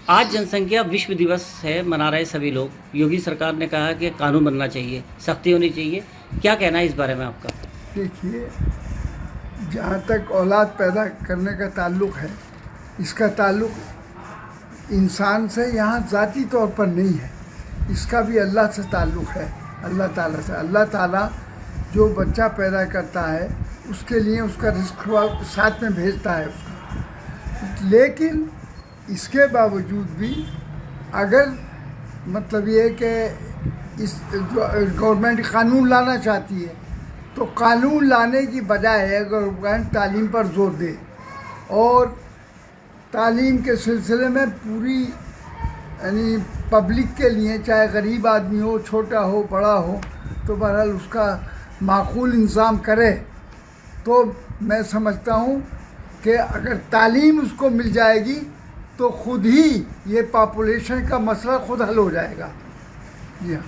आज जनसंख्या विश्व दिवस है, मना रहे सभी लोग। योगी सरकार ने कहा कि कानून बनना चाहिए, सख्ती होनी चाहिए। क्या कहना है इस बारे में आपका? देखिए, जहाँ तक औलाद पैदा करने का ताल्लुक़ है, इसका ताल्लुक़ इंसान से यहाँ ज़ाती तौर पर नहीं है, इसका भी अल्लाह से ताल्लुक़ है, अल्लाह ताला से। अल्लाह ताला जो बच्चा पैदा करता है उसके लिए उसका रिस्क साथ में भेजता है उसका। लेकिन इसके बावजूद भी अगर मतलब ये कि इस जो गवर्नमेंट कानून लाना चाहती है, तो कानून लाने की बजाय गवर्नमेंट तालीम पर जोर दे और तालीम के सिलसिले में पूरी यानी पब्लिक के लिए, चाहे गरीब आदमी हो, छोटा हो, बड़ा हो, तो बहरहाल उसका माकूल इंतज़ाम करे, तो मैं समझता हूँ कि अगर तालीम उसको मिल जाएगी तो खुद ही ये पॉपुलेशन का मसला खुद हल हो जाएगा। जी हाँ।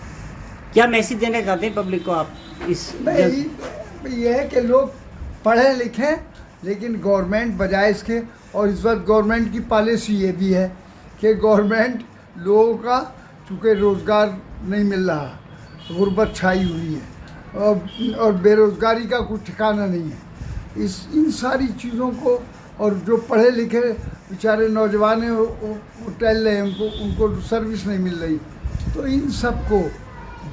क्या मैसेज देना चाहते हैं पब्लिक को आप इस? ये है कि लोग पढ़ें लिखें, लेकिन गवर्नमेंट बजाय इसके, और इस वक्त गवर्नमेंट की पॉलिसी ये भी है कि गवर्नमेंट लोगों का चूँकि रोज़गार नहीं मिल रहा, गुर्बत छाई हुई है और बेरोज़गारी का कुछ ठिकाना नहीं है, इन सारी चीज़ों को, और जो पढ़े लिखे बेचारे नौजवान हैं वो टहल रहे हैं, उनको सर्विस नहीं मिल रही, तो इन सब को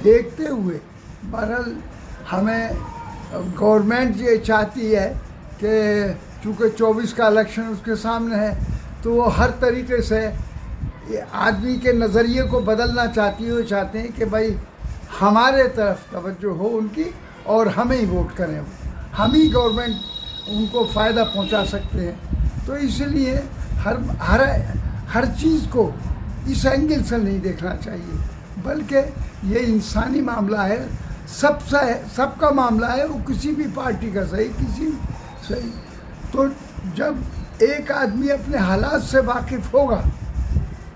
देखते हुए बहरहाल हमें गवर्नमेंट ये चाहती है कि चूँकि 24 का इलेक्शन उसके सामने है, तो वो हर तरीके से आदमी के नज़रिए को बदलना चाहती है। वो चाहते हैं कि भाई हमारे तरफ तवज्जो हो उनकी और हमें ही वोट करें, हम ही गवर्नमेंट उनको फ़ायदा पहुंचा सकते हैं। तो इसलिए हर चीज़ को इस एंगल से नहीं देखना चाहिए, बल्कि ये इंसानी मामला है, सबका मामला है, वो किसी भी पार्टी का सही, किसी सही। तो जब एक आदमी अपने हालात से वाकिफ़ होगा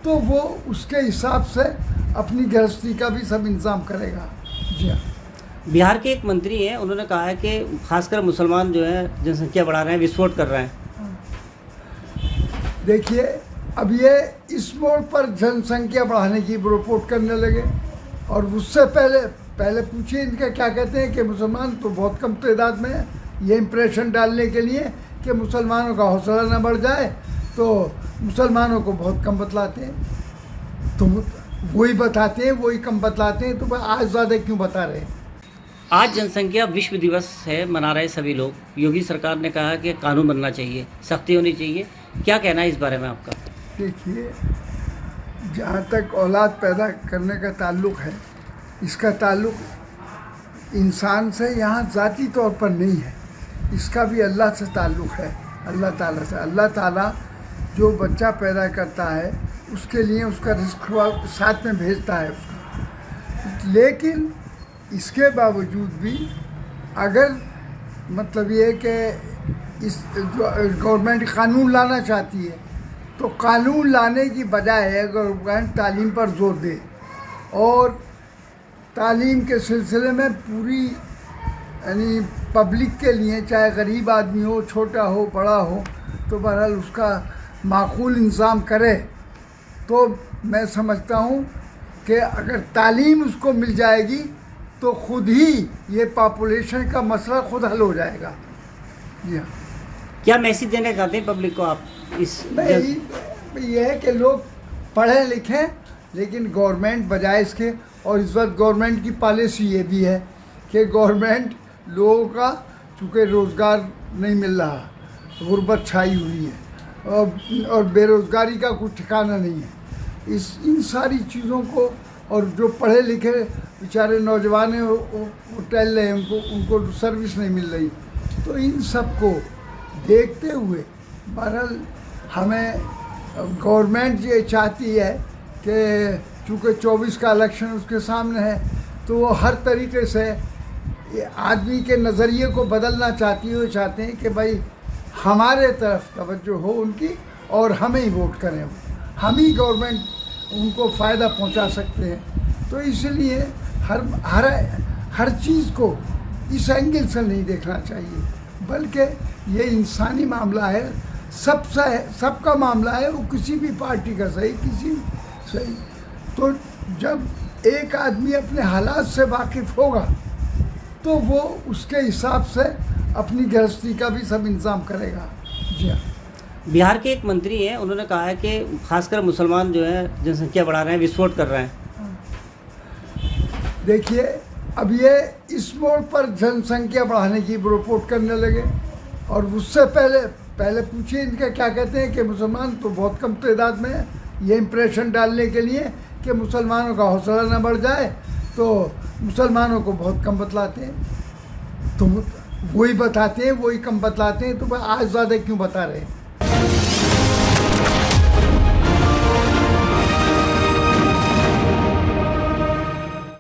तो वो उसके हिसाब से अपनी गृहस्थी का भी सब इंतज़ाम करेगा। जी हाँ। बिहार के एक मंत्री हैं, उन्होंने कहा है कि खासकर मुसलमान जो है जनसंख्या बढ़ा रहे हैं, विस्फोट कर रहे हैं। देखिए, अब ये इस मोड़ पर जनसंख्या बढ़ाने की रिपोर्ट करने लगे, और उससे पहले पूछिए इनका क्या कहते हैं कि मुसलमान तो बहुत कम तादाद में है। ये इम्प्रेशन डालने के लिए कि मुसलमानों का हौसला न बढ़ जाए तो मुसलमानों को बहुत कम बतलाते हैं, तो वही बताते हैं, वही कम बतलाते हैं, तो आज ज़्यादा क्यों बता रहे हैं? आज जनसंख्या विश्व दिवस है, मना रहे सभी लोग। योगी सरकार ने कहा कि कानून बनना चाहिए, सख्ती होनी चाहिए। क्या कहना है इस बारे में आपका? देखिए, जहाँ तक औलाद पैदा करने का ताल्लुक़ है, इसका ताल्लुक़ इंसान से यहाँ ज़ाती तौर पर नहीं है, इसका भी अल्लाह से ताल्लुक़ है, अल्लाह ताला से। अल्लाह ताला जो बच्चा पैदा करता है उसके लिए उसका रिस्क साथ में भेजता है उसका। लेकिन इसके बावजूद भी अगर मतलब ये कि इस जो गवर्नमेंट कानून लाना चाहती है, तो कानून लाने की बजाय गवर्नमेंट तालीम पर जोर दे और तालीम के सिलसिले में पूरी यानी पब्लिक के लिए, चाहे गरीब आदमी हो, छोटा हो, बड़ा हो, तो बहरहाल उसका माकूल इंतज़ाम करे, तो मैं समझता हूँ कि अगर तालीम उसको मिल जाएगी तो खुद ही ये पॉपुलेशन का मसला खुद हल हो जाएगा। जी हाँ। क्या मैसेज देना चाहते हैं पब्लिक को आप इस? ये है कि लोग पढ़ें लिखें, लेकिन गवर्नमेंट बजाय इसके, और इस वक्त गवर्नमेंट की पॉलिसी ये भी है कि गवर्नमेंट लोगों का चूँकि रोज़गार नहीं मिल रहा, गुर्बत छाई हुई है और बेरोज़गारी का कुछ ठिकाना नहीं है, इन सारी चीज़ों को, और जो पढ़े लिखे बेचारे नौजवान हैं वो टहल रहे हैं, उनको सर्विस नहीं मिल रही, तो इन सब को देखते हुए बहरहाल हमें गवर्नमेंट ये चाहती है कि चूँकि 24 का इलेक्शन उसके सामने है, तो वो हर तरीके से आदमी के नज़रिए को बदलना चाहती है। वो चाहते हैं कि भाई हमारे तरफ तवज्जो हो उनकी और हमें ही वोट करें, हम ही गवर्नमेंट उनको फ़ायदा पहुंचा सकते हैं। तो इसलिए हर चीज़ को इस एंगल से नहीं देखना चाहिए, बल्कि ये इंसानी मामला है, सबका मामला है, वो किसी भी पार्टी का सही, किसी सही। तो जब एक आदमी अपने हालात से वाकिफ़ होगा तो वो उसके हिसाब से अपनी गृहस्थी का भी सब इंतज़ाम करेगा। जी हाँ। बिहार के एक मंत्री हैं, उन्होंने कहा है कि खासकर मुसलमान जो है जनसंख्या बढ़ा रहे हैं, विस्फोट कर रहे हैं। देखिए, अब ये इस मोड़ पर जनसंख्या बढ़ाने की रिपोर्ट करने लगे, और उससे पहले पूछिए इनका क्या कहते हैं कि मुसलमान तो बहुत कम तादाद में है। ये इम्प्रेशन डालने के लिए कि मुसलमानों का हौसला न बढ़ जाए तो मुसलमानों को बहुत कम बतलाते हैं। तो वही बताते हैं, वही कम बतलाते हैं, तो आज ज़्यादा क्यों बता रहे हैं?